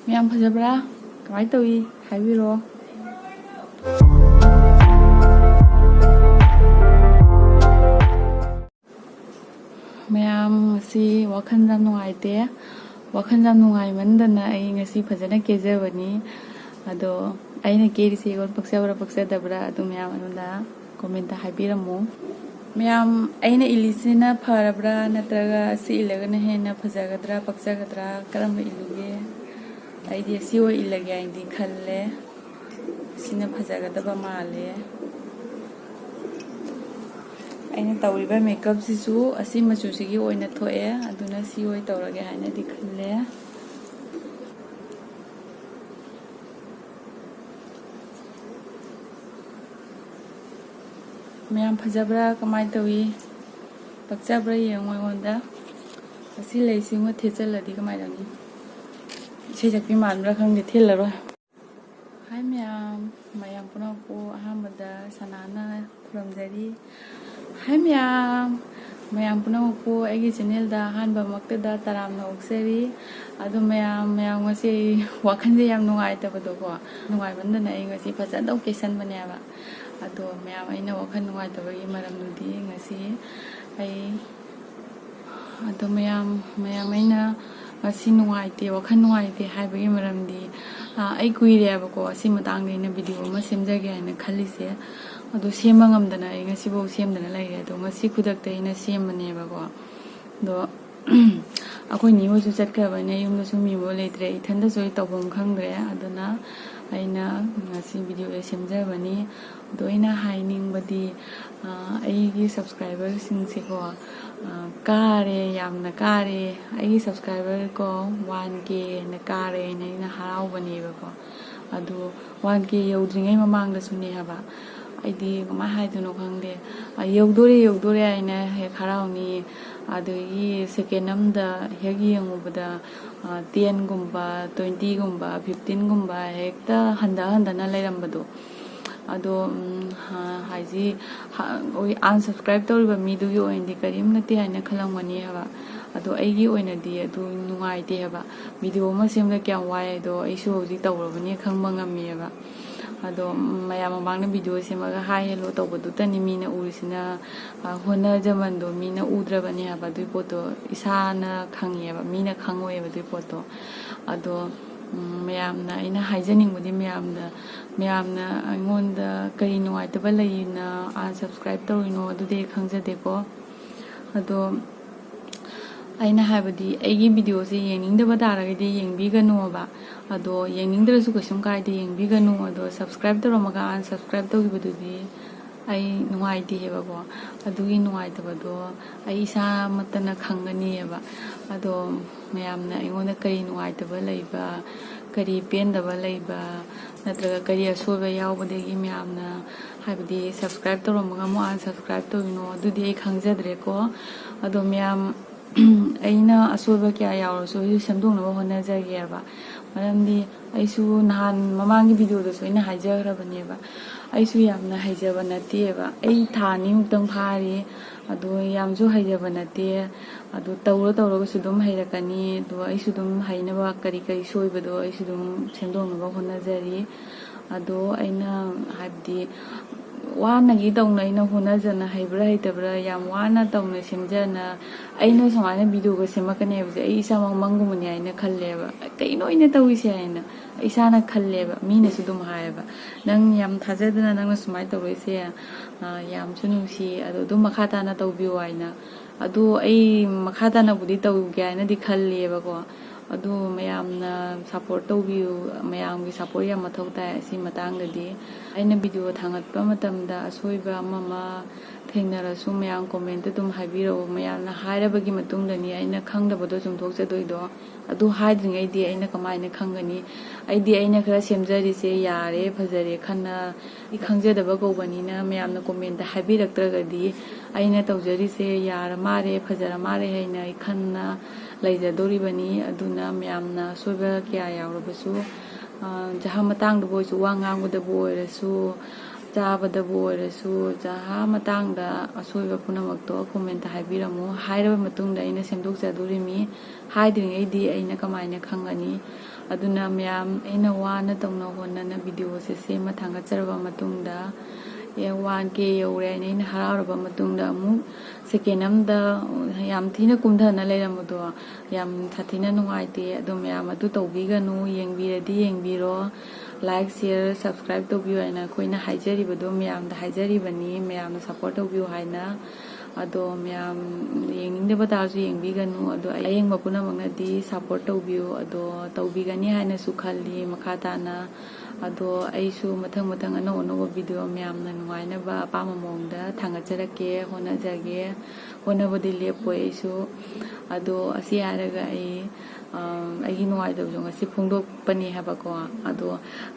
ꯃꯌꯥꯝ ꯐꯖꯕ꯭ꯔꯥ? ꯀꯃꯥꯏ ꯇꯧꯏ? ꯍꯥꯏꯕꯤꯔꯣ. ꯃꯌꯥꯝ ꯉꯁꯤ ꯋꯥꯈꯜ ꯌꯥꯝ ꯅꯨꯡꯉꯥꯏꯇꯦ. ꯋꯥꯈꯜ ꯌꯥꯝ ꯅꯨꯡꯉꯥꯏꯃꯟꯗꯅ ꯑꯩ ꯉꯁꯤ ꯐꯖꯅ ꯀꯦꯖꯕꯅꯤ. ꯑꯗꯣ ꯑꯩꯅ ꯀꯦꯔꯤꯁꯦ ꯑꯩꯉꯣꯟꯗ ꯄꯛꯆꯕ꯭ꯔꯥ ꯄꯛꯆꯗꯕ꯭ꯔꯥ ꯑꯗꯨ ꯃꯌꯥꯝ ꯑꯩꯉꯣꯟꯗ ꯀꯣꯃꯦꯟꯇ ꯍꯥꯏꯕꯤꯔꯝꯃꯨ. ꯃꯌꯥꯝ ꯑꯩꯅ ꯏꯜꯂꯤꯁꯤꯅ ꯐꯔꯕ꯭ꯔꯥ ꯅꯠꯇ꯭ꯔꯒ ꯁꯤ ꯏꯜꯂꯒꯅ ꯍꯦꯟꯅ ꯐꯖꯒꯗ꯭ꯔꯥ ꯄꯛꯆꯒꯗ꯭ꯔꯥ ꯀꯔꯝꯕ ꯏꯜꯂꯨꯒꯦ? ꯑꯩꯗꯤ ꯁꯤ ꯑꯣꯏ ꯏꯜꯂꯒꯦ ꯍꯥꯏꯅꯗꯤ ꯈꯜꯂꯦ. ꯁꯤꯅ ꯐꯖꯒꯗꯕ ꯃꯥꯜꯂꯦ. ꯑꯩꯅ ꯇꯧꯔꯤꯕ ꯃꯦꯀꯞꯁꯤꯁꯨ ꯑꯁꯤ ꯃꯆꯨꯁꯤꯒꯤ ꯑꯣꯏꯅ ꯊꯣꯛꯑꯦ. ꯑꯗꯨꯅ ꯁꯤ ꯑꯣꯏ ꯇꯧꯔꯒꯦ ꯍꯥꯏꯅꯗꯤ ꯈꯜꯂꯦ. ꯃꯌꯥꯝ ꯐꯖꯕ꯭ꯔꯥ? ꯀꯃꯥꯏꯅ ꯇꯧꯏ? ꯄꯛꯆꯕ꯭ꯔꯥ ꯌꯦꯡꯉꯣ ꯑꯩꯉꯣꯟꯗ. ꯑꯁꯤ ꯂꯩꯁꯤꯃ ꯊꯦꯠꯆꯜꯂꯗꯤ ꯀꯃꯥꯏꯅ ꯇꯧꯅꯤ? ꯏꯁꯩ ꯁꯛꯄꯤ ꯃꯥꯟꯕ꯭ꯔꯥ ꯈꯪꯗꯦ, ꯊꯦꯠꯂꯔꯣꯏ. ꯍꯥꯏ ꯃꯌꯥꯝ ꯄꯨꯝꯅꯃꯛꯄꯨ ꯑꯍꯥꯟꯕꯗ ꯁꯅꯥꯅ ꯈꯨꯔꯨꯝꯖꯔꯤ. ꯍꯥꯏ ꯃꯌꯥꯝ ꯄꯨꯝꯅꯃꯛꯄꯨ ꯑꯩꯒꯤ ꯆꯦꯅꯦꯜꯗ ꯑꯍꯥꯟꯕꯃꯛꯇꯗ ꯇꯔꯥꯝꯅ ꯑꯣꯛꯆꯔꯤ. ꯑꯗꯣ ꯃꯌꯥꯝ ꯉꯁꯤ ꯋꯥꯈꯜꯁꯦ ꯌꯥꯝ ꯅꯨꯡꯉꯥꯏꯇꯕꯗꯣꯀꯣ. ꯅꯨꯡꯉꯥꯏꯃꯟꯗꯅ ꯑꯩ ꯉꯁꯤ ꯐꯖꯅ ꯀꯦꯁꯟꯕꯅꯦꯕ. ꯑꯗꯣ ꯃꯌꯥꯝ ꯑꯩꯅ ꯋꯥꯈꯜ ꯅꯨꯡꯉꯥꯏꯇꯕꯒꯤ ꯃꯔꯝꯗꯨꯗꯤ ꯉꯁꯤ ꯑꯗꯣ ꯃꯌꯥꯝ ꯑꯩꯅ ꯉꯁꯤ ꯅꯨꯡꯉꯥꯏꯇꯦ, ꯋꯥꯈꯜ ꯅꯨꯡꯉꯥꯏꯇꯦ ꯍꯥꯏꯕꯒꯤ ꯃꯔꯝꯗꯤ ꯑꯩ ꯀꯨꯏꯔꯦꯕꯀꯣ ꯑꯁꯤ ꯃꯇꯥꯡꯗ ꯑꯩꯅ ꯚꯤꯗꯤꯑꯣ ꯑꯃ ꯁꯦꯝꯖꯒꯦ ꯍꯥꯏꯅ ꯈꯜꯂꯤꯁꯦ. ꯑꯗꯣ ꯁꯦꯝꯕ ꯉꯝꯗꯅ ꯑꯩ ꯉꯁꯤꯐꯥꯎ ꯁꯦꯝꯗꯅ ꯂꯩꯔꯦ. ꯑꯗꯣ ꯉꯁꯤ ꯈꯨꯗꯛꯇ ꯑꯩꯅ ꯁꯦꯝꯕꯅꯦꯕꯀோ. ꯑꯗꯣ ꯑꯩꯈꯣꯏ ꯅꯦ ꯍꯣꯏꯁꯨ ꯆꯠꯈ꯭ꯔꯕꯅꯤꯅ ꯌꯨꯝꯗꯁꯨ ꯃꯤꯕꯨ ꯂꯩꯇ꯭ꯔꯦ. ꯏꯊꯟꯇꯁꯨ ꯑꯩ ꯇꯧꯐꯝ ꯈꯪꯗ꯭ꯔꯦ. ꯑꯗꯨꯅ ꯑꯩꯅ ꯉꯁꯤ ꯚꯤꯗꯤꯑꯣ ꯁꯦꯝꯖꯕꯅꯤ. ꯑꯗꯣ ꯑꯩꯅ ꯍꯥꯏꯅꯤꯡꯕꯗꯤ ꯑꯩꯒꯤ ꯁꯕꯁꯀ꯭ꯔꯥꯏꯕꯔꯁꯤꯡꯁꯦꯀꯣ ꯀꯥꯔꯦ, ꯌꯥꯝꯅ ꯀꯥꯔꯦ. ꯑꯩꯒꯤ ꯁꯕꯁꯀ꯭ꯔꯥꯏꯕꯔꯀꯣ 1K ꯀꯥꯔꯦ ꯍꯥꯏꯅ ꯑꯩꯅ ꯍꯔꯥꯎꯕꯅꯦꯕꯀꯣ. ꯑꯗꯣ 1K ꯌꯧꯗ꯭ꯔꯤꯉꯩ ꯃꯃꯥꯡꯗꯁꯨꯅꯦ ꯍꯥꯏꯕ. ꯑꯩꯗꯤ ꯀꯃꯥꯏꯅ ꯍꯥꯏꯗꯣꯏꯅꯣ ꯈꯪꯗꯦ. ꯌꯧꯗꯣꯔꯦ ꯍꯥꯏꯅ ꯍꯦꯛ ꯍꯔꯥꯎꯅꯤ. ꯑꯗꯒꯤ ꯁꯦꯀꯦꯟ ꯑꯃꯗ ꯍꯦꯛ ꯌꯦꯡꯉꯨꯕꯗ 10ꯒꯨꯝꯕ 20ꯒꯨꯝꯕ 15ꯒꯨꯝꯕ ꯍꯦꯛꯇ ꯍꯟꯊꯅ ꯂꯩꯔꯝꯕꯗꯣ. ꯑꯗꯣ ꯑꯟꯁꯕꯁꯀ꯭ꯔꯥꯏꯞ ꯇꯧꯔꯤꯕ ꯃꯤꯗꯨꯒꯤ ꯑꯣꯏꯅꯗꯤ ꯀꯔꯤꯝ ꯅꯠꯇꯦ ꯍꯥꯏꯅ ꯈꯜꯂꯝꯒꯅꯤ ꯍꯥꯏꯕ. ꯑꯗꯣ ꯑꯩꯒꯤ ꯑꯣꯏꯅꯗꯤ ꯑꯗꯨ ꯅꯨꯡꯉꯥꯏꯇꯦ ꯍꯥꯏꯕ. ꯚꯤꯗꯤꯑꯣ ꯑꯃ ꯁꯦꯝꯕꯗ ꯀꯌꯥꯝ ꯋꯥꯏ ꯍꯥꯏꯗꯣ ꯑꯩꯁꯨ ꯍꯧꯖꯤꯛ ꯇꯧꯔꯕꯅꯤ ꯈꯪꯕ ꯉꯝꯃꯦꯕ. ꯑꯗꯣ ꯃꯌꯥꯝ ꯃꯃꯥꯡꯗ ꯚꯤꯗꯤꯑꯣ ꯁꯦꯝꯃꯒ ꯍꯥꯏ ꯍꯦꯜꯂꯣ ꯇꯧꯕꯗꯨꯇꯅꯤ ꯃꯤꯅ ꯎꯔꯤꯁꯤꯅ. ꯍꯣꯠꯅꯖꯃꯟꯗꯣ ꯃꯤꯅ ꯎꯗ꯭ꯔꯕꯅꯦ ꯍꯥꯏꯕ. ꯑꯗꯨꯒꯤ ꯄꯣꯠꯇꯣ ꯏꯁꯥꯅ ꯈꯪꯉꯦꯕ, ꯃꯤꯅ ꯈꯪꯉꯣꯏꯑꯕ ꯑꯗꯨꯒꯤ ꯄꯣꯠꯇꯣ. ꯑꯗꯣ ꯃꯌꯥꯝꯅ ꯑꯩꯅ ꯍꯥꯏꯖꯅꯤꯡꯕꯗꯤ ꯃꯌꯥꯝꯅ ꯑꯩꯉꯣꯟꯗ ꯀꯔꯤ ꯅꯨꯡꯉꯥꯏꯇꯕ ꯂꯩꯅ ꯑꯟꯁꯕꯁꯀ꯭ꯔꯥꯏब ꯇꯧꯔꯤꯅꯣ ꯑꯗꯨꯗꯤ ꯑꯩ ꯈꯪꯖꯗꯦꯀꯣ. ꯑꯗꯣ ꯑꯩꯅ ꯍꯥꯏꯕꯗꯤ ꯑꯩꯒꯤ ꯚꯤꯗꯤꯑꯣꯁꯦ ꯌꯦꯡꯅꯤꯡꯗꯕ ꯇꯥꯔꯒꯗꯤ ꯌꯦꯡꯕꯤꯒꯅꯣꯕ. ꯑꯗꯣ ꯌꯦꯡꯅꯤꯡꯗ꯭ꯔꯁꯨ ꯀꯩꯁꯨꯝ ꯀꯥꯏꯗꯦ, ꯌꯦꯡꯕꯤꯒꯅꯨ. ꯑꯗꯣ ꯁꯕꯁꯀ꯭ꯔꯥꯏब ꯇꯧꯔꯝꯃꯒ ꯑꯟꯁꯕꯁꯀ꯭ꯔꯥꯏब ꯇꯧꯈꯤꯕꯗꯨꯗꯤ ꯑꯩ ꯅꯨꯡꯉꯥꯏꯇꯦꯕꯀꯣ. ꯑꯗꯨꯒꯤ ꯅꯨꯡꯉꯥꯏꯇꯕꯗꯣ ꯑꯩ ꯏꯁꯥꯃꯛꯇꯅ ꯈꯪꯒꯅꯤꯑꯕ. ꯑꯗꯣ ꯃꯌꯥꯝꯅ ꯑꯩꯉꯣꯟꯗ ꯀꯔꯤ ꯅꯨꯡꯉꯥꯏꯇꯕ ꯂꯩꯕ, ꯀꯔꯤ ꯄꯦꯟꯗꯕ ꯂꯩꯕ, ꯅꯠꯇ꯭ꯔꯒ ꯀꯔꯤ ꯑꯁꯣꯏꯕ ꯌꯥꯎꯕꯗꯒꯤ ꯃꯌꯥꯝꯅ ꯍꯥꯏꯕꯗꯤ ꯁꯕꯁꯀ꯭ꯔꯥꯏब ꯇꯧꯔꯝꯃꯒ ꯑꯃꯨꯛ ꯑꯟꯁꯕꯁꯀ꯭ꯔꯥꯏब ꯇꯧꯔꯤꯅꯣ ꯑꯗꯨꯗꯤ ꯑꯩ ꯈꯪꯖꯗ꯭ꯔꯦꯀꯣ. ꯑꯗꯣ ꯃꯌꯥꯝ ꯑꯩꯅ ꯑꯁꯣꯏꯕ ꯀꯌꯥ ꯌꯥꯎꯔꯁꯨ ꯑꯩꯁꯨ ꯁꯦꯝꯗꯣꯛꯅꯕ ꯍꯣꯠꯅꯖꯒꯦꯕ. ꯃꯔꯝꯗꯤ ꯑꯩꯁꯨ ನꯍꯥꯟ ꯃꯃꯥꯡꯒꯤ ꯚꯤꯗꯤꯑꯣꯗꯁꯨ ꯑꯩꯅ ꯍꯥꯏꯖꯈ꯭ꯔꯕꯅꯦꯕ. ꯑꯩꯁꯨ ꯌꯥꯝꯅ ꯍꯩꯖꯕ ꯅꯠꯇꯦꯕ. ꯑꯩ ꯊꯥ ꯑꯅꯤꯃꯨꯛꯇꯪ ꯐꯥꯔꯤ. ꯑꯗꯣ ꯌꯥꯝꯁꯨ ꯍꯩꯖꯕ ꯅꯠꯇꯦ. ꯑꯗꯣ ꯇꯧꯔꯒꯁꯨ ꯑꯗꯨꯝ ꯍꯩꯔꯛꯀꯅꯤ. ꯑꯗꯣ ꯑꯩꯁꯨ ꯑꯗꯨꯝ ꯍꯩꯅꯕ ꯀꯔꯤ ꯁꯣꯏꯕꯗꯣ ꯑꯩꯁꯨ ꯑꯗꯨꯝ ꯁꯦꯝꯗꯣꯛꯅꯕ ꯍꯣꯠꯅꯖꯔꯤ. ꯑꯗꯣ ꯑꯩꯅ ꯍꯥꯏꯕꯗꯤ ꯋꯥꯅꯒꯤ ꯇꯧꯅ ꯑꯩꯅ ꯍꯣꯠꯅꯖꯅ ꯍꯩꯕ꯭ꯔꯥ ꯍꯩꯇꯕ꯭ꯔꯥ ꯌꯥꯝ ꯋꯥꯅ ꯇꯧꯅ ꯁꯦꯝꯖꯅ ꯑꯩꯅ ꯁꯨꯃꯥꯏꯅ ꯚꯤꯗꯤꯑꯣꯒ ꯁꯦꯝꯃꯛꯀꯅꯤ ꯍꯥꯏꯕꯁꯦ ꯑꯩ ꯏꯁꯥꯃꯛ ꯃꯪꯒꯨꯝꯕꯅꯤ ꯍꯥꯏꯅ ꯈꯜꯂꯦꯕ. ꯀꯩꯅꯣ ꯑꯩꯅ ꯇꯧꯔꯤꯁꯦ ꯍꯥꯏꯅ ꯏꯁꯥꯅ ꯈꯜꯂꯦꯕ. ꯃꯤꯅꯁꯨ ꯑꯗꯨꯝ ꯍꯥꯏꯌꯦꯕ, ꯅꯪ ꯌꯥꯝ ꯊꯥꯖꯗꯅ ꯅꯪꯅ ꯁꯨꯃꯥꯏꯅ ꯇꯧꯔꯤꯁꯦ ꯌꯥꯝꯁꯨ ꯅꯨꯡꯁꯤ. ꯑꯗꯣ ꯑꯗꯨꯝ ꯃꯈꯥ ꯇꯥꯅ ꯇꯧꯕꯤꯌꯨ ꯍꯥꯏꯅ. ꯑꯗꯣ ꯑꯩ ꯃꯈꯥ ꯇꯥꯅꯕꯨꯗꯤ ꯇꯧꯒꯦ ꯍꯥꯏꯅꯗꯤ ꯈꯜꯂꯦꯕꯀꯣ. ꯑꯗꯣ ꯃꯌꯥꯝꯅ ꯁꯞꯄꯣꯔꯠ ꯇꯧꯕꯤꯌꯨ. ꯃꯌꯥꯝꯒꯤ ꯁꯞꯄꯣꯔꯠ ꯌꯥꯝ ꯃꯊꯧ ꯇꯥꯏ ꯑꯁꯤ ꯃꯇꯥꯡꯗꯗꯤ. ꯑꯩꯅ ꯚꯤꯗꯤꯑꯣ ꯊꯥꯒꯠꯄ ꯃꯇꯝꯗ ꯑꯁꯣꯏꯕ ꯑꯃ ꯊꯦꯡꯅꯔꯁꯨ ꯃꯌꯥꯝ ꯀꯣꯃꯦꯟꯇ ꯑꯗꯨꯝ ꯍꯥꯏꯕꯤꯔꯛꯎ. ꯃꯌꯥꯝꯅ ꯍꯥꯏꯔꯕꯒꯤ ꯃꯇꯨꯡꯗꯅꯤ ꯑꯩꯅ ꯈꯪꯗꯕꯗꯣ ꯆꯨꯝꯊꯣꯛꯆꯗꯣꯏꯗꯣ. ꯑꯗꯨ ꯍꯥꯏꯗ꯭ꯔꯤꯉꯩꯗꯤ ꯑꯩꯅ ꯀꯃꯥꯏꯅ ꯈꯪꯒꯅꯤ? ꯑꯩꯅ ꯈꯔ ꯁꯦꯝꯖꯔꯤꯁꯦ ꯌꯥꯔꯦ ꯐꯖꯔꯦ ꯈꯪꯖꯗꯕ ꯀꯧꯕꯅꯤꯅ ꯃꯌꯥꯝꯅ ꯀꯣꯃꯦꯟꯇ ꯍꯥꯏꯕꯤꯔꯛꯇ꯭ꯔꯒꯗꯤ ꯑꯩꯅ ꯇꯧꯖꯔꯤꯁే ꯌꯥꯔ ꯃꯥꯜꯂꯦ ꯐꯖꯔ ꯃꯥꯜꯂꯦ ꯍꯥꯏꯅ ꯑꯩ ꯈꯟꯅ ꯂꯩꯖꯗꯣꯔꯤꯕꯅꯤ. ꯑꯗꯨꯅ ꯃꯌꯥꯝꯅ ꯑꯁꯣꯏꯕ ꯀꯌꯥ ꯌꯥꯎꯔꯕꯁꯨ ꯖꯍꯥ ꯃꯇꯥꯡꯗꯕꯨ ꯑꯣꯏꯔꯁꯨ, ꯋꯥ ꯉꯥꯡꯕꯗꯕꯨ ꯑꯣꯏꯔꯁꯨ, ꯆꯥꯕꯗꯕꯨ ꯑꯣꯏꯔꯁꯨ ꯆꯥꯍꯥ ꯃꯇꯥꯡꯗ ꯑꯁꯣꯏꯕ ꯄꯨꯝꯅꯃꯛꯇꯣ ꯀꯣꯃꯦꯟꯇ ꯍꯥꯏꯕꯤꯔꯝꯃꯨ ꯍꯥꯏꯔꯕ ꯃꯇꯨꯡꯗ ꯑꯩꯅ ꯁꯦꯝꯗꯣꯛꯆꯗꯣꯔꯤꯃꯤ ꯍꯥꯏꯗ꯭ꯔꯤꯉꯩꯗꯤ ꯑꯩꯅ ꯀꯃꯥꯏꯅ ꯈꯪꯒꯅꯤ ꯑꯗꯨꯅ ꯃꯌꯥꯝ ꯑꯩꯅ ꯋꯥꯅ ꯇꯧꯅ ꯍꯣꯠꯅꯅ ꯚꯤꯗꯤꯑꯣꯁꯦ ꯁꯦꯝꯃ ꯊꯥꯡꯒꯠꯆꯔꯕ ꯃꯇꯨꯡꯗ 1K ꯌꯧꯔꯦ ꯍꯥꯏꯅ ꯑꯩꯅ ꯍꯔꯥꯎꯔꯕ ꯃꯇꯨꯡꯗ ꯑꯃꯨꯛ ꯁꯦꯀꯦꯟ ꯑꯃꯗ ꯌꯥꯝ ꯊꯤꯅ ꯀꯨꯝꯊꯅ ꯂꯩꯔꯝꯕꯗꯣ ꯌꯥꯝ ꯁꯥꯊꯤꯅ ꯅꯨꯡꯉꯥꯏꯇꯦ ꯑꯗꯣ ꯃꯌꯥꯝ ꯑꯗꯨ ꯇꯧꯕꯤꯒꯅꯨ ꯌꯦꯡꯕꯤꯔꯗꯤ ꯌꯦꯡꯕꯤꯔꯣ ꯂꯥꯏꯛ ꯁꯤꯌꯔ ꯁꯕꯁꯀ꯭ꯔꯥꯏꯕ ꯇꯧꯕꯤꯌꯨ ꯍꯥꯏꯅ ꯑꯩꯈꯣꯏꯅ ꯍꯥꯏꯖꯔꯤꯕꯗꯣ ꯃꯌꯥꯝꯗ ꯍꯥꯏꯖꯔꯤꯕꯅꯤ ꯃꯌꯥꯝꯅ ꯁꯞꯄꯣꯔꯠ ꯇꯧꯕꯤꯌꯨ ꯍꯥꯏꯅ ꯑꯗꯣ ꯃꯌꯥꯝ ꯌꯦꯡꯅꯤꯡꯗꯕ ꯇꯥꯔꯁꯨ ꯌꯦꯡꯕꯤꯒꯅꯨ ꯑꯗꯣ ꯑꯌꯦꯡꯕ ꯄꯨꯝꯅꯃꯛꯅꯗꯤ ꯁꯞꯄꯣꯔꯠ ꯇꯧꯕꯤꯌꯨ ꯑꯗꯣ ꯇꯧꯕꯤꯒꯅꯤ ꯍꯥꯏꯅꯁꯨ ꯈꯜꯂꯤ ꯃꯈꯥ ꯇꯥꯅ ꯑꯗꯣ ꯑꯩꯁꯨ ꯃꯊꯪ ꯑꯅꯧ ꯑꯅꯧꯕ ꯚꯤꯗꯤꯑꯣ ꯃꯌꯥꯝꯅ ꯅꯨꯡꯉꯥꯏꯅꯕ ꯑꯄꯥꯝꯕ ꯃꯑꯣꯡꯗ ꯊꯥꯡꯒꯠꯆꯔꯛꯀꯦ ꯍꯣꯠꯅꯖꯒꯦ ꯍꯣꯠꯅꯕꯗꯤ ꯂꯦꯞꯄꯣꯏ ꯑꯩꯁꯨ ꯑꯗꯣ ꯑꯁꯤ ꯍꯥꯏꯔꯒ ꯑꯩꯒꯤ ꯅꯨꯡꯉꯥꯏꯇꯕꯁꯨ ꯉꯁꯤ ꯐꯣꯡꯗꯣꯛꯄꯅꯤ ꯍꯥꯏꯕꯀꯣ ꯑꯗꯣ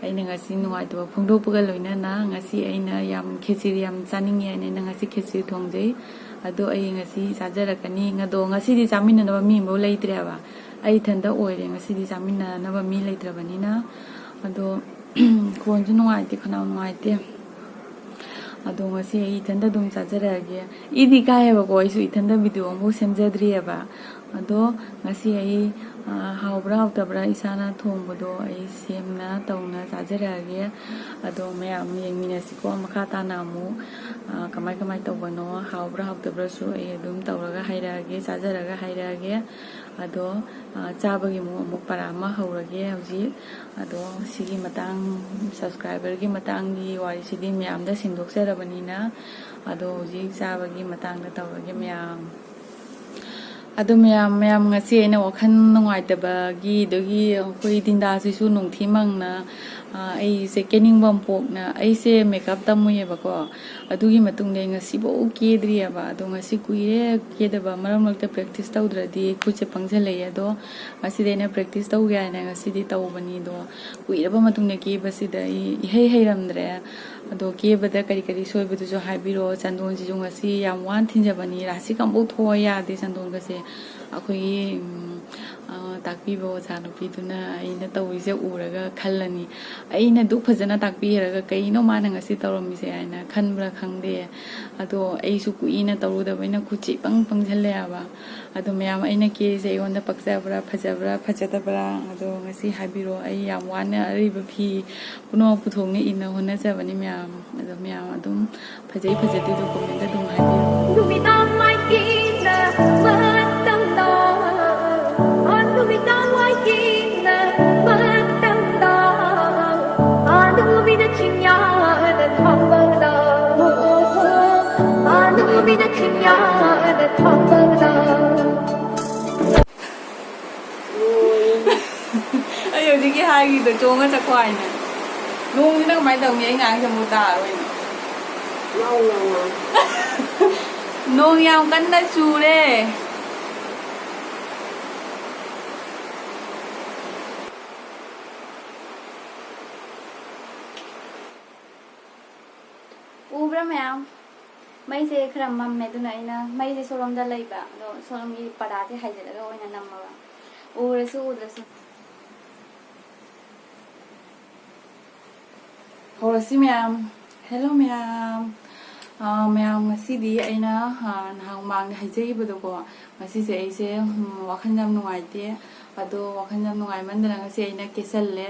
ꯑꯩꯅ ꯉꯁꯤ ꯅꯨꯡꯉꯥꯏꯇꯕ ꯐꯣꯡꯗꯣꯛꯄꯒ ꯂꯣꯏꯅꯅ ꯉꯁꯤ ꯑꯩꯅ ꯌꯥꯝ ꯈꯦꯆ꯭ꯔꯤ ꯌꯥꯝ ꯆꯥꯅꯤꯡꯉꯦ ꯍꯥꯏꯅ ꯑꯩꯅ ꯉꯁꯤ ꯈꯦꯆ꯭ꯔꯤ ꯊꯣꯡꯖꯩ ꯑꯗꯣ ꯑꯩ ꯉꯁꯤ ꯆꯥꯖꯔꯛꯀꯅꯤ ꯑꯗꯣ ꯉꯁꯤꯗꯤ ꯆꯥꯃꯤꯟꯅꯅꯕ ꯃꯤ ꯑꯃꯐꯥꯎ ꯂꯩꯇ꯭ꯔꯦꯕ ꯑꯩ ꯏꯊꯟꯇ ꯑꯣꯏꯔꯦ ꯉꯁꯤꯗꯤ ꯆꯥꯃꯤꯟꯅꯅꯕ ꯃꯤ ꯂꯩꯇ꯭ꯔꯕꯅꯤꯅ ꯑꯗꯣ ꯈꯣꯟꯁꯨ ꯅꯨꯡꯉꯥꯏꯇꯦ ꯈꯅꯥꯎ ꯅꯨꯡꯉꯥꯏꯇꯦ ꯑꯗꯣ ꯉꯁꯤ ꯑꯩ ꯏꯊꯟꯇ ꯑꯗꯨꯝ ꯆꯥꯖꯔꯛꯑꯒꯦ ꯏꯗꯤ ꯀꯥꯏꯌꯦꯕꯀꯣ ꯑꯩꯁꯨ ꯏꯊꯟꯇ ꯚꯤꯗꯤꯑꯣ ꯑꯃꯐꯥꯎ ꯁꯦꯝꯖꯗ꯭ꯔꯤꯑꯕ ꯑꯗꯣ ꯉꯁꯤ ꯑꯩ ꯍꯥꯎꯕ꯭ꯔꯥ ꯍꯥꯎꯇꯕ꯭ꯔꯥ ꯏꯁꯥꯅ ꯊꯣꯡꯕꯗꯣ ꯑꯩ ꯁꯦꯝꯅ ꯇꯧꯅ ꯆꯥꯖꯔꯛꯑꯒꯦ ꯑꯗꯣ ꯃꯌꯥꯝ ꯌꯦꯡꯃꯤꯟꯅꯁꯤꯀꯣ ꯃꯈꯥ ꯇꯥꯅ ꯑꯃꯨꯛ ꯀꯃꯥꯏ ꯇꯧꯕꯅꯣ ꯍꯥꯎꯕ꯭ꯔꯥ ꯍꯥꯎꯇꯕ꯭ꯔꯥꯁꯨ ꯑꯩ ꯑꯗꯨꯝ ꯇꯧꯔꯒ ꯍꯥꯏꯔꯛꯑꯒꯦ ꯆꯥꯖꯔꯒ ꯍꯥꯏꯔꯛꯑꯒꯦ ꯑꯗꯣ ꯆꯥꯕꯒꯤ ꯑꯃꯨꯛ ꯄꯔꯥ ꯑꯃ ꯍꯧꯔꯒꯦ ꯍꯧꯖꯤꯛ ꯑꯗꯣ ꯁꯤꯒꯤ ꯃꯇꯥꯡ ꯁꯕꯁꯀ꯭ꯔꯥꯏꯕꯔꯒꯤ ꯃꯇꯥꯡꯒꯤ ꯋꯥꯔꯤꯁꯤꯗꯤ ꯃꯌꯥꯝꯗ ꯁꯦꯡꯗꯣꯛꯆꯔꯕꯅꯤꯅ ꯑꯗꯣ ꯍꯧꯖꯤꯛ ꯆꯥꯕꯒꯤ ꯃꯇꯥꯡꯗ ꯇꯧꯔꯒꯦ ꯑꯗꯣ ꯃꯌꯥꯝ ꯉꯁꯤ ꯑꯩꯅ ꯋꯥꯈꯜ ꯅꯨꯡꯉꯥꯏꯇꯕꯒꯤ ꯑꯗꯒꯤ ꯑꯩꯈꯣꯏ ꯗꯤꯟꯗꯥꯁꯤꯁꯨ ꯅꯣꯡꯊꯤ ꯃꯪꯅ ꯑꯩꯁꯦ ꯀꯦꯅꯤꯡꯕꯝ ꯄꯣꯛꯅ ꯑꯩꯁꯦ ꯃꯦꯀꯞ ꯇꯝꯃꯨꯏꯑꯕꯀꯣ ꯑꯗꯨꯒꯤ ꯃꯇꯨꯡꯗ ꯑꯩ ꯉꯁꯤꯐꯥꯎ ꯀꯦꯗ꯭ꯔꯤꯑꯕ ꯑꯗꯣꯉꯁꯤ ꯀꯨꯏꯔꯦ ꯀꯦꯗꯕ ꯃꯔꯛꯇ ꯄ꯭ꯔꯦꯛꯇꯤꯁ ꯇꯧꯗ꯭ꯔꯗꯤ ꯈꯨꯠꯁꯦ ꯄꯪꯁꯤꯜꯂꯛꯑꯦ ꯑꯗꯣ ꯉꯁꯤꯗꯤ ꯑꯩꯅ ꯄ꯭ꯔꯦꯛꯇꯤꯁ ꯇꯧꯒꯦ ꯍꯥꯏꯅ ꯉꯁꯤꯗꯤ ꯇꯧꯕꯅꯤ ꯑꯗꯣ ꯀꯨꯏꯔꯕ ꯃꯇꯨꯡꯗ ꯀꯦꯕꯁꯤꯗ ꯑꯩꯏꯍꯩ ꯍꯩꯔꯝꯗ꯭ꯔꯦ ꯑꯗꯣ ꯀꯦꯕꯗ ꯀꯔꯤ ꯁꯣꯏꯕꯗꯨꯁꯨ ꯍꯥꯏꯕꯤꯔꯛꯑꯣ ꯆꯟꯗꯣꯟꯁꯤꯁꯨꯉꯁꯤ ꯌꯥꯝ ꯋꯥꯅ ꯊꯤꯟꯖꯕꯅꯤ ꯔꯥꯁꯤ ꯀꯝꯕꯧ ꯊꯣꯛꯑ ꯌꯥꯗꯦ ꯆꯟꯗꯣꯟꯒꯁꯦ ꯑꯩꯈꯣꯏꯒꯤ ꯇꯥꯛꯄꯤꯕ ꯑꯣꯖꯥ ꯅꯨꯄꯤꯗꯨꯅ ꯑꯩꯅ ꯇꯧꯔꯤꯁꯦ ꯎꯔꯒ ꯈꯜꯂꯅꯤ ꯑꯩꯅ ꯑꯗꯨꯛ ꯐꯖꯅ ꯇꯥꯛꯄꯤꯔꯒ ꯀꯩꯅꯣ ꯃꯥꯅ ꯉꯁꯤ ꯇꯧꯔꯝꯃꯤꯁꯦ ꯍꯥꯏꯅ ꯈꯟꯕ꯭ꯔꯥ ꯈꯪꯗꯦ ꯑꯗꯣ ꯑꯩꯁꯨ ꯀꯨꯏꯅ ꯇꯧꯔꯨꯗꯕꯩꯅ ꯈꯨꯠꯁꯦ ꯄꯪꯁꯤꯜꯂꯛꯑꯦꯕ ꯑꯗꯣ ꯃꯌꯥꯝ ꯑꯩꯅ ꯀꯦꯔꯤꯁꯦ ꯑꯩꯉꯣꯟꯗ ꯄꯛꯆꯕ꯭ꯔꯥ ꯐꯖꯕ꯭ꯔꯥ ꯐꯖꯗꯕ꯭ꯔꯥ ꯑꯗꯣꯉꯁꯤ ꯍꯥꯏꯕꯤꯔꯣ ꯑꯩ ꯌꯥꯝ ꯋꯥꯅ ꯑꯔꯤꯕ ꯐꯤ ꯄꯨꯝꯅꯃꯛ puthongna ina honajabani myam ado myam adum phajai phajadi do comment da dum haibiro numitang mai kina matam da numitang mai kina matam da anubina chinya da thambang da anubina chinya da thambang da ai giờ cái hai gì từ chuông ở sao khoai nè luôn nó mày đồng vậy ngàn cho mùa tà rồi nôn nhau cánh đá chu đê ubra ma'am mai se khram mam me dunai na mai se solom da lei ba do solom gi pada se haijala ga oina namma ba udrasu Horasi ma'am. Hello ma'am. Ma'am ngasidi aina nahang mang haijayibado ko. Ngasi se aise wakhal yam nungaite. Ado wakhal yam nungai mandana ngasi aina kesalle.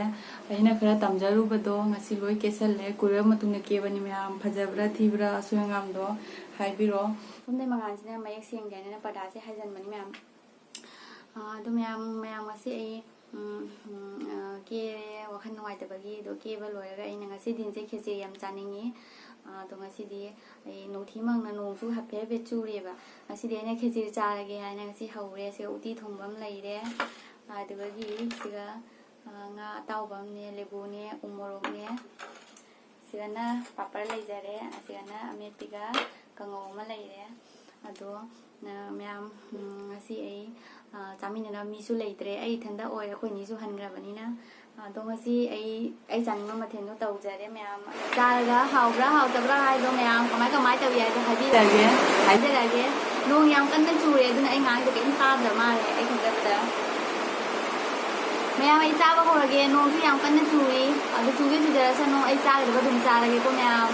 Aina khara tamjarubado ngasi loi kesalle. Kura matungna kebani ma'am phajabra thibra asuyangam do haibiro. Tumde mangansina mayak siangane na padase haijanmani ma'am. Ado ma'am ngasi ai ke wakhal nungaitebagi do keba loiraga aina ngasi dinse khese yam chaningi to ngasi di ai nothi mangna nongsu hape be chureba ngasi di aina khese charage aina ngasi haure se uti thongbam leire adubagi siga nga taubam ne lebu ne umorok ne sigana papar leijare sigana ametiga kango ma leire ado ma'am ngasi ai chaminana misu leitre ai thanda oira khoi ni su hangrabani na do ngasi ai chanma mathen do taujare ma'am charaga haubra hautabra hai do ma'am kamai tawi ai do haji nong yam kan ta chure duna ai ngang de ken ta da ma le ai khada da ꯃꯌꯥꯝ ꯑꯩ ꯆꯥꯕ ꯍꯧꯔꯒꯦ ꯅꯣꯡꯁꯨ ꯌꯥꯝ ꯀꯟꯅ ꯆꯨꯔꯤ ꯑꯗꯨ ꯆꯨꯒꯦ ꯆꯨꯖꯔꯁꯅꯨ ꯑꯩ ꯆꯥꯒꯗꯕ ꯑꯗꯨꯝ ꯆꯥꯔꯒꯦꯀꯣ ꯃꯌꯥꯝ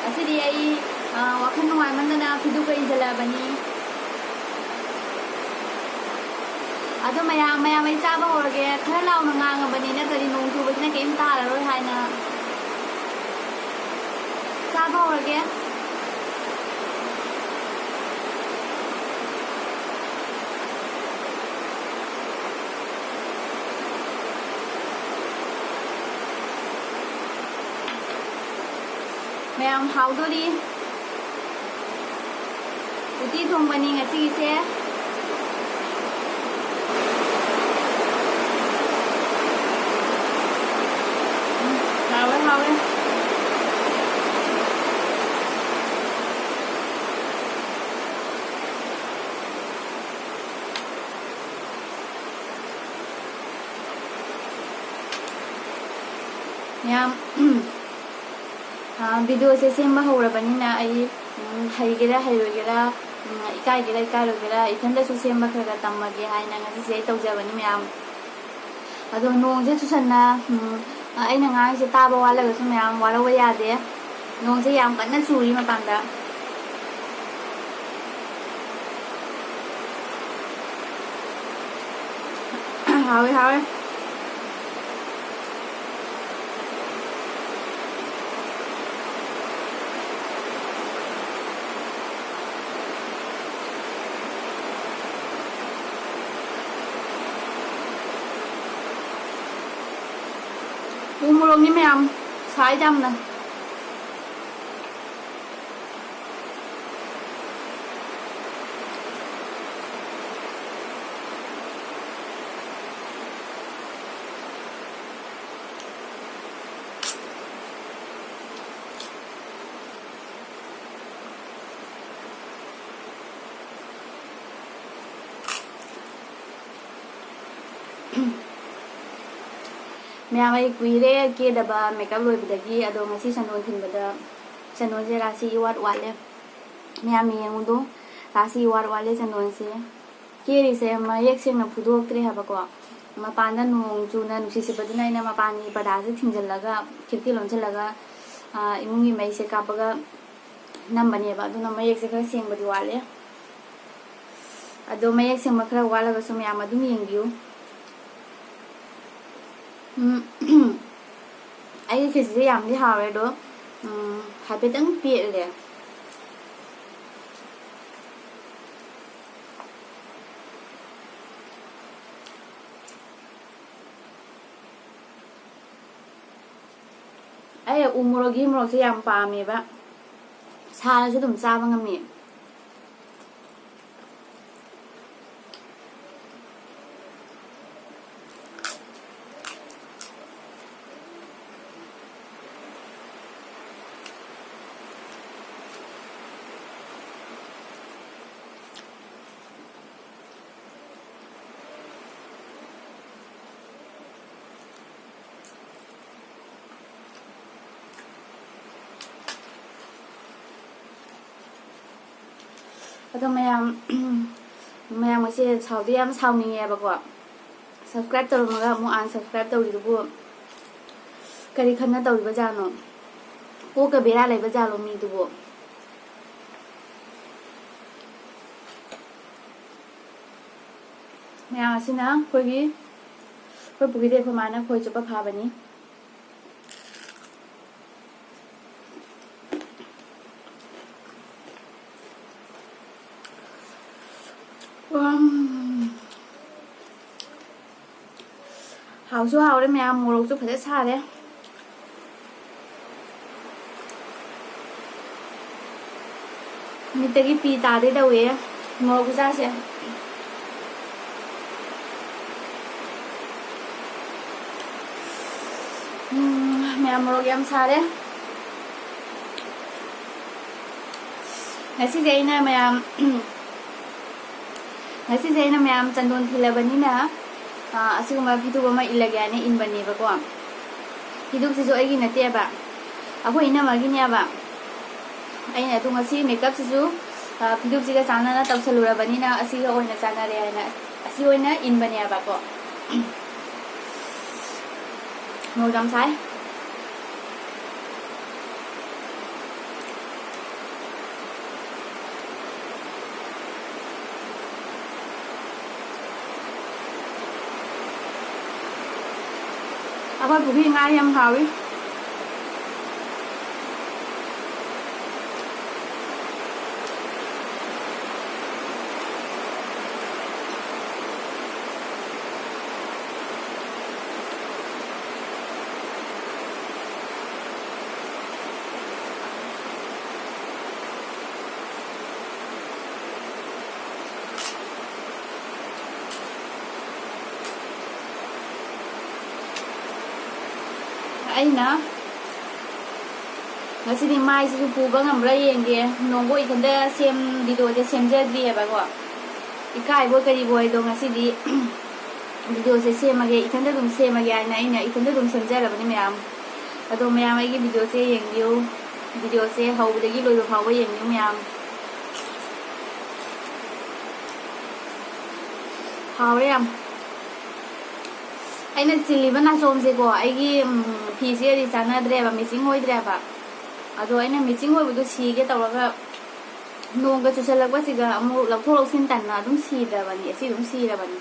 ꯑꯁꯤꯗꯤ ꯑꯩ ꯋꯥꯈꯜ ꯅꯨꯡꯉꯥꯏꯃꯟꯗꯅ ꯐꯤꯗꯨꯒ ꯏꯟꯖꯜꯂꯛꯑꯕꯅꯤ ꯑꯗꯣ ꯃꯌꯥꯝ ꯑꯩ ꯆꯥꯕ ꯍꯧꯔꯒꯦ ꯈꯔ ꯂꯥꯎꯅ ꯉꯥꯡꯉꯕꯅꯤ ꯅꯠꯇ꯭ꯔꯗꯤ ꯅꯣꯡ ꯆꯨꯕꯁꯤꯅ ꯀꯩꯝ ꯇꯥꯔꯔꯣꯏ ꯍꯥꯏꯅ ꯆꯥꯕ ꯍꯧꯔꯒꯦ ꯃꯌꯥꯝ ꯍꯥꯎꯗꯣꯔꯤ ꯎꯇꯤ ꯊꯣꯡꯕꯅꯤ ꯉꯁꯤꯒꯤꯁꯦ 하we hawe ꯌꯥꯝ ꯚꯤꯗꯤꯑꯣꯁꯦ ꯁꯦꯝꯕ ꯍꯧꯔꯕꯅꯤꯅ ꯑꯩ ꯍꯩꯒꯦꯔꯥ ꯍꯩꯔꯣꯏꯒꯦꯔꯥ ꯏꯀꯥꯏꯒꯦꯔꯥ ꯏꯀꯥꯏꯔꯣꯏꯒꯦꯔꯥ ꯏꯊꯟꯇꯁꯨ ꯁꯦꯝꯕ ꯈꯔ ꯇꯝꯃꯒꯦ ꯍꯥꯏꯅ ꯉꯁꯤꯁꯦ ꯑꯩ ꯇꯧꯖꯕꯅꯤ ꯃꯌꯥꯝ ꯑꯗꯣ ꯅꯣꯡꯁꯦ ꯆꯨꯁꯟꯅ ꯑꯩꯅ ꯉꯥꯡꯉꯤꯁꯦ ꯇꯥꯕ ꯋꯥꯠꯂꯒꯁꯨ ꯃꯌꯥꯝ ꯋꯥꯔꯧꯕ ꯌꯥꯗꯦ ꯅꯣꯡꯁꯦ ꯌꯥꯝ ꯀꯟꯅ ꯆꯨꯔꯤ ꯃꯄꯥꯟꯗ 하we 하we 우물럭님 양 잘 잡는 ꯃꯌꯥꯝ ꯑꯩ ꯀꯨꯏꯔꯦ ꯀꯦꯗꯕ ꯃꯦꯀꯞ ꯂꯣꯏꯕꯗꯒꯤ ꯑꯗꯣ ꯉꯁꯤ ꯆꯟꯗꯣꯟ ꯊꯤꯟꯕꯗ ꯆꯟꯗꯣꯟꯁꯦ ꯔꯥꯁꯤ ꯏꯋꯥꯠ ꯋꯥꯠꯂꯦ ꯃꯌꯥꯝ ꯌꯦꯡꯉꯨꯗꯣ ꯔꯥꯁꯤ ꯏꯋꯥꯠ ꯋꯥꯠꯂꯦ ꯆꯟꯗꯣꯟꯁꯦ ꯀꯦꯔꯤꯁꯦ ꯃꯌꯦꯛ ꯁꯦꯡꯅ ꯐꯨꯗꯣꯛꯇ꯭ꯔꯦ ꯍꯥꯏꯕꯀꯣ ꯃꯄꯥꯟꯗ ꯅꯣꯡ ꯆꯨꯅ ꯅꯨꯡꯁꯤꯠ ꯁꯤꯠꯄꯗꯨꯅ ꯑꯩꯅ ꯃꯄꯥꯟꯒꯤ ꯄꯔꯗꯥꯁꯦ ꯊꯤꯡꯖꯤꯜꯂꯒ ꯈꯤꯔꯀꯤ ꯂꯣꯟꯁꯤꯜꯂꯒ ꯏꯃꯨꯡꯒꯤ ꯃꯩꯁꯦ ꯀꯥꯞꯄꯒ ꯅꯝꯕꯅꯦꯕ ꯑꯗꯨꯅ ꯃꯌꯦꯛꯁꯦ ꯈꯔ ꯁꯦꯡꯕꯗꯤ ꯋꯥꯠꯂꯦ ꯑꯗꯣ ꯃꯌꯦꯛ ꯁꯦꯡꯕ ꯈꯔ ꯋꯥꯠꯂꯒꯁꯨ ꯃꯌꯥꯝ ꯑꯗꯨꯝ ꯌꯦꯡꯕꯤꯌꯨ ꯑꯩꯒꯤ ꯈꯦꯆꯤꯁꯦ ꯌꯥꯝꯗꯤ ꯍꯥꯎꯔꯦ ꯑꯗꯣ ꯍꯥꯏꯐꯦꯠꯇꯪ ꯄꯦꯠꯂꯦ ꯑꯩ ꯎ ꯃꯣꯔꯣꯛ ꯃꯣꯔꯣꯛꯁꯦ ꯌꯥꯝ ꯄꯥꯝꯃꯦꯕ ꯁꯥꯔꯁꯨ ꯑꯗꯨꯝ ꯆꯥꯕ ꯉꯝꯃꯤ ꯑꯗꯣ ꯃꯌꯥꯝ ꯑꯁꯦ ꯁꯥꯎꯗꯤ ꯌꯥꯝ ꯁꯥꯎꯅꯤꯡꯉꯦꯕꯀꯣ ꯁꯕꯁꯀ꯭ꯔꯥꯏꯕ ꯇꯧꯔꯝꯃꯒ ꯑꯃꯨꯛ ꯑꯟꯁꯕꯁꯀ꯭ꯔꯥꯏꯕ ꯇꯧꯔꯤꯗꯨꯕꯨ ꯀꯔꯤ ꯈꯟꯅ ꯇꯧꯔꯤꯕꯖꯥꯠꯅꯣ ꯀꯣꯛꯀ ꯕꯦꯔꯥ ꯂꯩꯕꯖꯥꯠꯂꯣ ꯃꯤꯗꯨꯕꯨ ꯃꯌꯥꯝ ꯑꯁꯤꯅ ꯑꯩꯈꯣꯏ ꯄꯨꯈ꯭ꯔꯤꯗ ꯑꯩꯈꯣꯏ ꯃꯥꯅ ꯈꯣꯏ ꯆꯨꯞꯄ ꯐꯥꯕꯅꯤ ꯍꯥꯎꯁꯨ ꯍꯥꯎꯔꯦ ꯃꯌꯥꯝ ꯃꯣꯔꯣꯛꯁꯨ ꯐꯖ ꯁꯥꯔꯦ ꯃꯤꯠꯇꯒꯤ ꯄꯤ ꯇꯥꯗꯦ ꯇꯧꯋꯦ ꯃꯣꯔꯣꯛ ꯈꯨꯆꯥꯁꯦ ꯃꯌꯥꯝ ꯃꯣꯔꯣꯛ ꯌꯥꯝ ꯁꯥꯔꯦ ꯉꯁꯤꯁꯦ ꯑꯩꯅ ꯃꯌꯥꯝ ꯆꯟꯗꯣꯟ ꯊꯤꯜꯂꯕꯅꯤꯅ ꯑꯁꯤꯒꯨꯝꯕ ꯐꯤꯗꯨꯛ ꯑꯃ ꯏꯜꯂꯒꯦ ꯍꯥꯏꯅ ꯏꯟꯕꯅꯦꯕꯀꯣ ꯐꯤꯗꯨꯛꯁꯤꯁꯨ ꯑꯩꯒꯤ ꯅꯠꯇꯦꯕ ꯑꯩꯈꯣꯏ ꯏꯅꯝꯃꯒꯤꯅꯦꯕ ꯑꯩꯅ ꯑꯗꯨ ꯉꯁꯤ ꯃꯦꯀꯞꯁꯤꯁꯨ ꯐꯤꯗꯨꯛꯁꯤꯒ ꯆꯥꯟꯅꯅ ꯇꯧꯁꯜꯂꯨꯔꯕꯅꯤꯅ ꯑꯁꯤꯒ ꯑꯣꯏꯅ ꯆꯥꯟꯅꯔꯦ ꯍꯥꯏꯅ ꯑꯁꯤ ꯑꯣꯏꯅ ꯏꯟꯕꯅꯦꯕꯀꯣ ꯃꯣꯔꯣꯛ ꯌꯥꯝ ꯁꯥꯏ ꯑꯩꯈꯣꯏ ꯄꯨꯈ꯭ꯔꯤ ꯉꯥ ꯌꯥꯝ ꯍꯥꯎꯋꯤ ꯑꯩꯅ ꯉꯁꯤꯗꯤ ꯃꯥꯏꯁꯤꯁꯨ ꯄꯨꯕ ꯉꯝꯕ꯭ꯔꯥ ꯌꯦꯡꯒꯦ ꯅꯣꯡꯕꯨ ꯏꯊꯟꯇ ꯚꯤꯗꯤꯑꯣꯁꯦ ꯁꯦꯝꯖꯗ꯭ꯔꯤꯑꯕꯀꯣ ꯏꯀꯥꯏꯕꯣꯏ ꯀꯔꯤꯕꯣꯏ ꯑꯗꯣ ꯉꯁꯤꯗꯤ ꯚꯤꯗꯤꯑꯣꯁꯦ ꯁꯦꯝꯃꯒꯦ ꯏꯊꯟꯇ ꯑꯗꯨꯝ ꯁꯦꯝꯃꯒꯦ ꯍꯥꯏꯅ ꯑꯩꯅ ꯏꯊꯟꯇ ꯑꯗꯨꯝ ꯁꯦꯝꯖꯔꯕꯅꯤ ꯃꯌꯥꯝ ꯑꯗꯣ ꯃꯌꯥꯝ ꯑꯩꯒꯤ ꯚꯤꯗꯤꯑꯣꯁꯦ ꯌꯦꯡꯕꯤꯌꯨ ꯚꯤꯗꯤꯑꯣꯁꯦ ꯍꯧꯕꯗꯒꯤ ꯂꯣꯏꯕ ꯐꯥꯎꯕ ꯌꯦꯡꯕꯤꯌꯨ ꯃꯌꯥꯝ ꯍꯥꯎꯔꯦ ꯌꯥꯝ ꯑꯩꯅ ꯆꯤꯜꯂꯤꯕ ꯅꯥꯆꯣꯝꯁꯦꯀꯣ ꯑꯩꯒꯤ ꯐꯤꯁꯦꯗꯤ ꯆꯥꯟꯅꯗ꯭ꯔꯦꯕ ꯃꯦꯆꯤꯡ ꯑꯣꯏꯗ꯭ꯔꯦꯕ ꯑꯗꯣ ꯑꯩꯅ ꯃꯦꯆꯤꯡ ꯑꯣꯏꯕꯗꯣ ꯁꯤꯒꯦ ꯇꯧꯔꯒ ꯅꯣꯡꯒ ꯆꯨꯁꯜꯂꯛꯄꯁꯤꯒ ꯑꯃꯨꯛ ꯂꯧꯊꯣꯛ ꯂꯧꯁꯤꯟ ꯇꯟꯅ ꯑꯗꯨꯝ ꯁꯤꯗ꯭ꯔꯕꯅꯤ ꯑꯁꯤ ꯑꯗꯨꯝ ꯁꯤꯔꯕꯅꯤ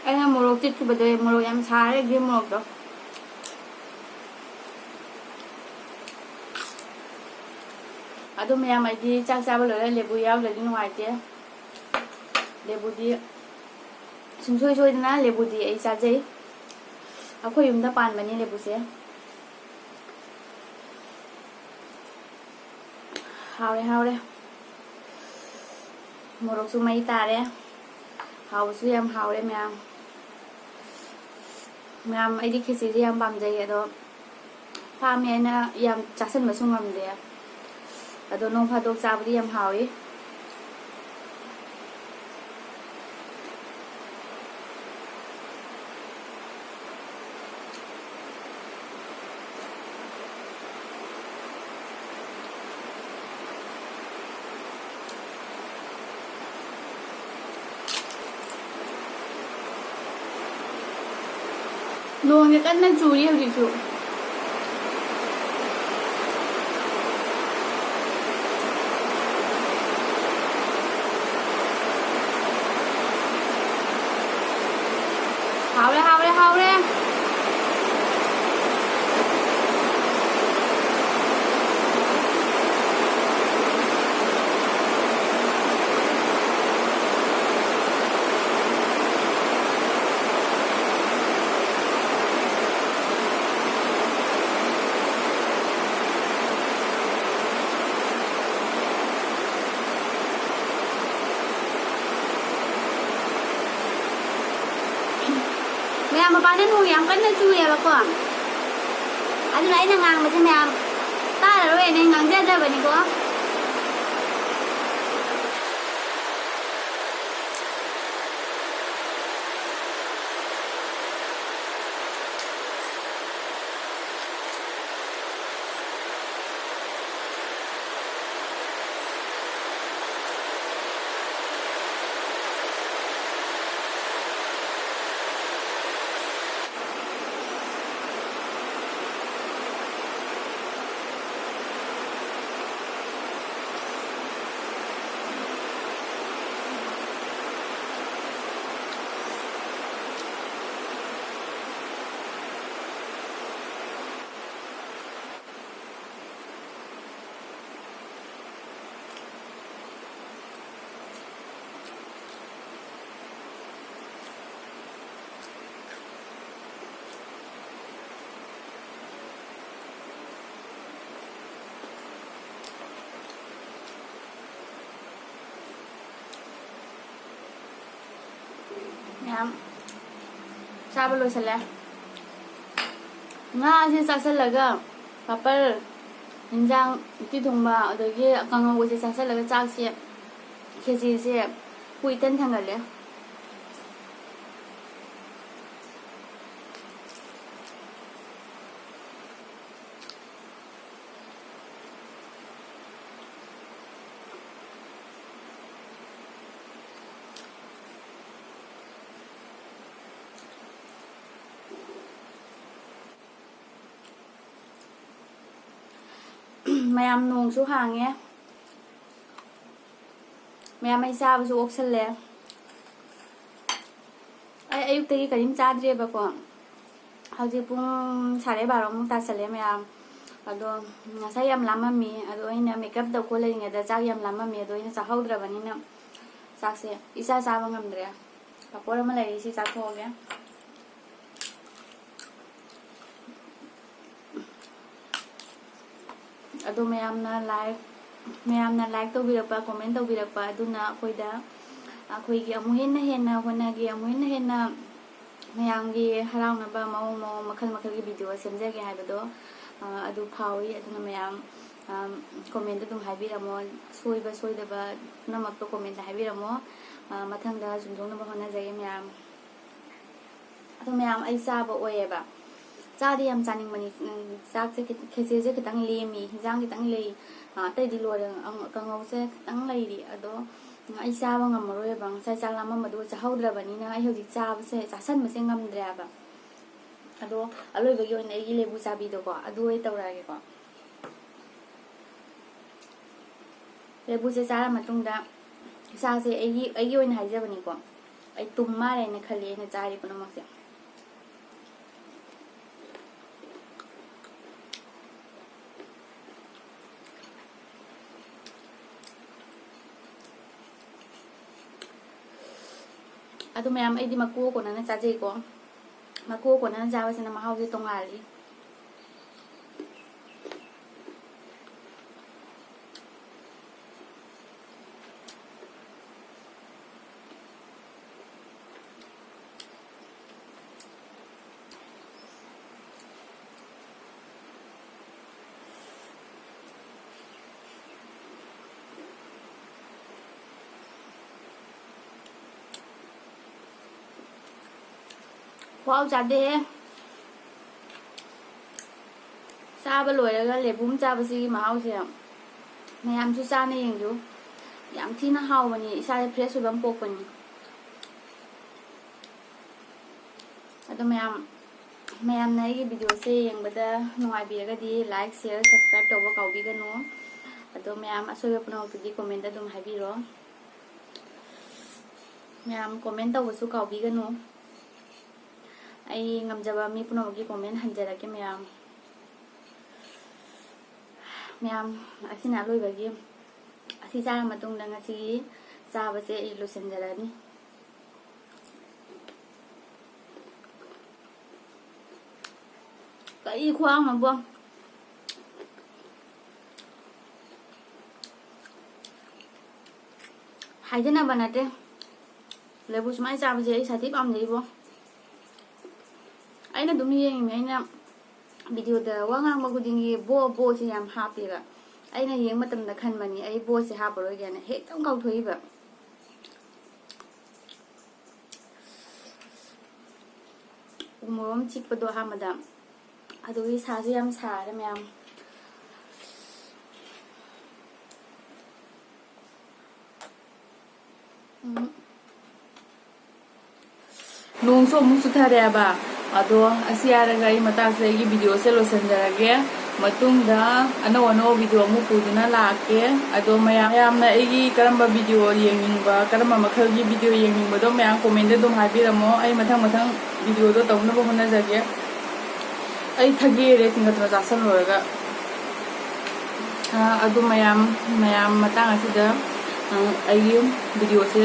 ꯑꯩꯅ ꯃꯣꯔꯣꯛ ꯆꯤꯠꯈꯤꯕꯗꯣ ꯃꯣꯔꯣꯛ ꯌꯥꯝ ꯁꯥꯔꯦ ꯒ꯭ꯔꯤꯟ ꯃꯣꯔꯣꯛꯇꯣ ꯑꯗꯨ ꯃꯌꯥꯝ ꯑꯩꯗꯤ ꯆꯥꯛ ꯆꯥꯕ ꯂꯣꯏꯔ ꯂꯦꯕꯨ ꯌꯥꯎꯗ꯭ꯔꯗꯤ ꯅꯨꯡꯉꯥꯏꯇꯦ ꯂꯦꯕꯨꯗꯤ ꯁꯨꯡꯁꯣꯏ ꯁꯣꯏꯗꯅ ꯂꯦꯕꯨꯗꯤ ꯑꯩ ꯆꯥꯖꯩ ꯑꯩꯈꯣꯏ ꯌꯨꯝꯗ ꯄꯥꯟꯕꯅꯤ ꯂꯦꯕꯨꯁꯦ ꯍꯥꯎꯔꯦ ꯍꯥꯎꯔꯦ ꯃꯣꯔꯣꯛꯁꯨ ꯃꯩ ꯇꯥꯔꯦ ꯍꯥꯎꯕꯁꯨ ꯌꯥꯝ ꯍꯥꯎꯔꯦ ꯃꯌꯥꯝ ꯑꯩꯗꯤ ꯈꯦꯆꯤꯁꯦ ꯌꯥꯝ ꯄꯥꯝꯖꯩ ꯑꯗꯣ ꯄꯥꯝꯃꯦ ꯑꯩꯅ ꯌꯥꯝ ꯆꯥꯁꯟꯕꯁꯨ ꯉꯝꯗꯦ ꯑꯗꯣ ꯅꯣꯡ ꯐꯥꯗꯣꯛ ꯆꯥꯕꯗꯤ ꯌꯥꯝ ꯍꯥꯎꯋꯤ ꯅꯣꯡꯁꯦ ꯀꯟꯅ ꯆꯨꯔꯤ ꯍꯧꯖꯤꯛꯁꯨ 하오래 하오래 하오래 ꯃꯌꯥꯝ ꯃꯄꯥꯟꯗ ꯅꯣꯡ ꯌꯥꯝ ꯀꯟꯅ ꯆꯨꯏꯌꯦꯕꯀꯣ ꯑꯗꯨꯅ ꯑꯩꯅ ꯉꯥꯡꯕꯁꯦ ꯃꯌꯥꯝ ꯇꯥꯔꯔꯣꯏꯅ ꯉꯥꯡꯖꯗꯕꯅꯤꯀꯣ ꯃꯌꯥꯝ ꯆꯥꯕ ꯂꯣꯏꯁꯜꯂꯦ ꯉꯥꯁꯦ ꯆꯥꯁꯜꯂꯒ ꯄꯥꯄꯔ ꯏꯟꯖꯥꯡ ꯎꯇꯤ ꯊꯣꯡꯕ ꯑꯗꯒꯤ ꯀꯥꯡꯉꯧꯒꯁꯦ ꯆꯥꯁꯜꯂꯒ ꯆꯥꯛꯁꯦ ꯈꯦꯆꯤꯁꯦ ꯀꯨꯏꯇꯟ ꯊꯪꯒꯜꯂꯦ ꯃꯌꯥꯝ ꯅꯣꯡꯁꯨ ꯍꯥꯡꯉꯦ ꯃꯌꯥꯝ ꯑꯩ ꯆꯥꯕꯁꯨ ꯑꯣꯛꯁꯜꯂꯦ ꯑꯩ ꯑꯌꯨꯛꯇꯒꯤ ꯀꯔꯤꯝ ꯆꯥꯗ꯭ꯔꯦꯕꯀꯣ ꯍꯧꯖꯤꯛ ꯄꯨꯡ 12:30 ꯇꯥꯁꯜꯂꯦ ꯃꯌꯥꯝ ꯑꯗꯣ ꯉꯁꯥꯏ ꯌꯥꯝ ꯂꯥꯝꯃꯝꯃꯤ ꯑꯗꯣ ꯑꯩꯅ ꯃꯦꯀꯞ ꯇꯧꯈꯣ ꯂꯩꯔꯤꯉꯩꯗ ꯆꯥꯛ ꯌꯥꯝ ꯂꯥꯝꯃꯝꯃꯤ ꯑꯗꯣ ꯑꯩꯅ ꯆꯥꯍꯧꯗ꯭ꯔꯕꯅꯤꯅ ꯆꯥꯛꯁꯦ ꯆꯥꯕ ꯉꯝꯗ꯭ꯔꯦ ꯄꯥꯄꯣꯔ ꯑꯃ ꯂꯩꯔꯤ ꯁꯤ ꯆꯥꯊꯣꯛꯑꯒꯦ ꯑꯗꯣ ꯃꯌꯥꯝꯅ ꯂꯥꯏꯛ ꯇꯧꯕꯤꯔꯛꯄ ꯀꯣꯃꯦꯟ ꯇꯧꯕꯤꯔꯛꯄ ꯑꯗꯨꯅ ꯑꯩꯈꯣꯏꯒꯤ ꯑꯃꯨꯛ ꯍꯦꯟꯅ ꯍꯣꯠꯅꯒꯦ ꯑꯃꯨꯛ ꯍꯦꯟꯅ ꯃꯌꯥꯝꯒꯤ ꯍꯔꯥꯎꯅꯕ ꯃꯑꯣꯡ ꯃꯈꯜꯒꯤ ꯚꯤꯗꯤꯑꯣ ꯁꯦꯝꯖꯒꯦ ꯍꯥꯏꯕꯗꯣ ꯑꯗꯨ ꯐꯥꯎꯏ ꯑꯗꯨꯅ ꯃꯌꯥꯝ ꯀꯣꯃꯦꯟꯗ ꯑꯗꯨꯝ ꯍꯥꯏꯕꯤꯔꯝꯃꯣ ꯁꯣꯏꯗꯕ ꯄꯨꯝꯅꯃꯛꯇꯣ ꯀꯣꯃꯦꯟꯗ ꯍꯥꯏꯕꯤꯔꯝꯃꯣ ꯃꯊꯪꯗ ꯆꯨꯝꯊꯣꯛꯅꯕ ꯍꯣꯠꯅꯖꯒꯦ ꯃꯌꯥꯝ ꯑꯗꯣ ꯃꯌꯥꯝ ꯑꯩ ꯆꯥꯕ ꯑꯣꯏꯌꯦꯕ ꯆꯥꯗꯤ ꯌꯥꯝ ꯆꯥꯅꯤꯡꯕꯅꯤ ꯆꯥꯛꯁꯦ ꯈꯦꯆꯤꯁꯦ ꯈꯤꯇꯪ ꯂꯦꯝꯃꯤ ꯍꯤꯟꯖꯥꯡ ꯈꯤꯇꯪ ꯂꯩ ꯑꯇꯩꯗꯤ ꯂꯣꯏꯔꯦ ꯀꯥꯡꯉꯧꯁꯦ ꯈꯤꯇꯪ ꯂꯩꯔꯤ ꯑꯗꯣ ꯑꯩ ꯆꯥꯕ ꯉꯝꯃꯔꯣꯏꯕ ꯉꯁꯥꯏ ꯆꯥꯛ ꯂꯥꯝꯃꯝꯕꯗꯣ ꯆꯥꯍꯧꯗ꯭ꯔꯕꯅꯤꯅ ꯑꯩ ꯍꯧꯖꯤꯛ ꯆꯥꯁꯟꯕꯁꯦ ꯉꯝꯗ꯭ꯔꯦꯕ ꯑꯗꯣ ꯑꯂꯣꯏꯕꯒꯤ ꯑꯣꯏꯅ ꯑꯩꯒꯤ ꯂꯦꯕꯨ ꯆꯥꯕꯤꯗꯣꯀꯣ ꯑꯗꯨ ꯑꯣꯏ ꯇꯧꯔꯛꯑꯒꯦꯀꯣ ꯂꯦꯕꯨꯁꯦ ꯆꯥꯔ ꯃꯇꯨꯡꯗ ꯏꯁꯥꯁꯦ ꯑꯩꯒꯤ ꯑꯣꯏꯅ ꯍꯥꯏꯖꯕꯅꯤꯀꯣ ꯑꯩ ꯇꯨꯝ ꯃꯥꯜꯂꯦꯅ ꯈꯜꯂꯤ ꯑꯩꯅ ꯆꯥꯔꯤ ꯄꯨꯝꯅꯃꯛꯁꯦ ꯑꯗꯨ ꯃꯌꯥꯝ ꯑꯩꯗꯤ ꯃꯀꯨ ꯀꯣꯟꯅꯅ ꯆꯥꯖꯩꯀꯣ ꯃꯀꯨ ꯀꯣꯟꯅꯅ ꯆꯥꯕꯁꯤꯅ ꯃꯍꯥꯎꯁꯦ ꯇꯣꯡꯉꯥꯜꯂꯤ ꯋꯥꯎ ꯆꯥꯗꯦꯍꯦ ꯆꯥꯕ ꯂꯣꯏꯔꯒ ꯂꯦꯕꯨꯝ ꯆꯥꯕꯁꯤꯒꯤ ꯃꯍꯥꯎꯁꯦ ꯃꯌꯥꯝꯁꯨ ꯆꯥꯅ ꯌꯦꯡꯖꯨ ꯌꯥꯝ ꯊꯤꯅ ꯍꯥꯎꯕꯅꯤ ꯏꯁꯥꯗ ꯐ꯭ꯔꯦꯁ ꯑꯣꯏꯕ ꯑꯃ ꯄꯣꯛꯄꯅꯤ ꯑꯗꯣ ꯃꯌꯥꯝꯅ ꯑꯩꯒꯤ ꯚꯤꯗꯤꯑꯣꯁꯦ ꯌꯦꯡꯕꯗ ꯅꯨꯡꯉꯥꯏꯕꯤꯔꯒꯗꯤ ꯂꯥꯏꯛ ꯁꯤꯌꯔ ꯁꯕꯁꯀ꯭ꯔꯥꯏꯕ ꯇꯧꯕ ꯀꯥꯎꯕꯤꯒꯅꯨ ꯑꯗꯣ ꯃꯌꯥꯝ ꯑꯁꯣꯏꯕ ꯄꯨꯝꯅꯃꯛꯇꯨꯗꯤ ꯀꯣꯃꯦꯟꯗ ꯑꯗꯨꯝ ꯍꯥꯏꯕꯤꯔꯣ ꯃꯌꯥꯝ ꯀꯣꯃꯦꯟ ꯇꯧꯕꯁꯨ ꯀꯥꯎꯕꯤꯒꯅꯨ ꯑꯩ ꯉꯝꯖꯕ ꯃꯤ ꯄꯨꯝꯅꯃꯛꯀꯤ ꯀꯣꯃꯦꯟ ꯍꯟꯖꯔꯛꯀꯦ ꯃꯌꯥꯝ ꯑꯁꯤꯅ ꯑꯂꯣꯏꯕꯒꯤ ꯑꯁꯤ ꯆꯥꯔ ꯃꯇꯨꯡꯗ ꯉꯁꯤꯒꯤ ꯆꯥꯕꯁꯦ ꯑꯩ ꯂꯣꯏꯁꯤꯟꯖꯔꯅꯤ ꯀꯔꯤ ꯈꯨꯍꯥꯎꯅꯣꯕꯣ ꯍꯥꯏꯖꯅꯕ ꯅꯠꯇꯦ ꯂꯦꯕꯨ ꯁꯨꯃꯥꯏꯅ ꯆꯥꯕꯁꯦ ꯑꯩ ꯁꯥꯊꯤ ꯄꯥꯝꯖꯩꯕꯣ ꯑꯩꯅ ꯑꯗꯨꯝ ꯌꯦꯡꯉꯤꯅꯦ ꯑꯩꯅ ꯚꯤꯗꯤꯑꯣꯗ ꯋꯥ ꯉꯥꯡꯕ ꯈꯨꯗꯤꯡꯒꯤ ꯕꯣꯁꯦ ꯌꯥꯝ ꯍꯥꯞꯄꯦꯕ ꯑꯩꯅ ꯌꯦꯡꯕ ꯃꯇꯝꯗ ꯈꯟꯕꯅꯤ ꯑꯩ ꯕꯣꯁꯦ ꯍꯥꯞꯄꯔꯣꯏꯒꯦꯅ ꯍꯦꯛꯇ ꯀꯥꯎꯊꯣꯛꯏꯕ ꯎꯃꯣꯔꯣꯛ ꯑꯃ ꯆꯤꯛꯄꯗꯣ ꯑꯍꯥꯟꯕꯗ ꯑꯗꯨꯒꯤ ꯁꯥꯁꯨ ꯌꯥꯝ ꯁꯥꯔꯦ ꯃꯌꯥꯝ ꯅꯣꯡꯁꯨ ꯑꯃꯨꯛ ꯆꯨꯊꯔꯛꯑꯦꯕ ꯑꯗꯣ ꯑꯁꯤ ꯍꯥꯏꯔꯒ ꯑꯩ ꯃꯇꯥꯡꯁꯦ ꯑꯩꯒꯤ ꯚꯤꯗꯤꯑꯣꯁꯦ ꯂꯣꯏꯁꯤꯟꯖꯔꯒꯦ ꯃꯇꯨꯡꯗ ꯑꯅꯧ ꯚꯤꯗꯤꯑꯣ ꯑꯃꯨꯛ ꯄꯨꯗꯨꯅ ꯂꯥꯛꯀꯦ ꯑꯗꯣ ꯃꯌꯥꯝꯅ ꯑꯩꯒꯤ ꯀꯔꯝꯕ ꯚꯤꯗꯤꯑꯣ ꯌꯦꯡꯅꯤꯡꯕ ꯀꯔꯝꯕ ꯃꯈꯜꯒꯤ ꯚꯤꯗꯤꯑꯣ ꯌꯦꯡꯅꯤꯡꯕꯗꯣ ꯃꯌꯥꯝ ꯀꯣꯃꯦꯟꯗ ꯑꯗꯨꯝ ꯍꯥꯏꯕꯤꯔꯝꯃꯣ ꯑꯩ ꯃꯊꯪ ꯚꯤꯗꯤꯑꯣꯗꯣ ꯇꯧꯅꯕ ꯍꯣꯠꯅꯖꯒꯦ ꯑꯩ ꯊꯒꯦꯔꯦ ꯇꯤꯡꯒꯠꯇꯅ ꯆꯥꯁꯜꯂꯨꯔꯒ ꯑꯗꯨ ꯃꯌꯥꯝ ꯃꯇꯥꯡ ꯑꯁꯤꯗ ꯑꯩꯒꯤ ꯚꯤꯗꯤꯑꯣꯁꯦ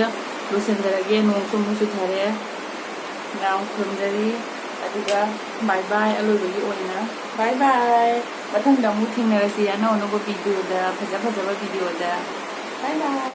ꯂꯣꯏꯁꯤꯟꯖꯔꯒꯦ ꯅꯣꯡꯁꯨ ꯑꯃꯨꯛ ꯆꯨꯊꯔꯦ ꯃꯌꯥꯝ ꯈꯨꯔꯨꯝꯖꯔꯤ ꯑꯗꯨꯒ ꯕꯥꯏ ꯕꯥꯏ ꯑꯂꯣꯏꯕꯒꯤ ꯑꯣꯏꯅ ꯕꯥꯏ ꯕꯥꯏ ꯃꯊꯪꯗ ꯑꯃꯨꯛ ꯊꯦꯡꯅꯔꯁꯤ ꯑꯅꯧꯕ ꯚꯤꯗꯤꯑꯣꯗ ꯐꯖꯕ ꯚꯤꯗꯤꯑꯣꯗ ꯕꯥꯏ ꯕꯥꯏ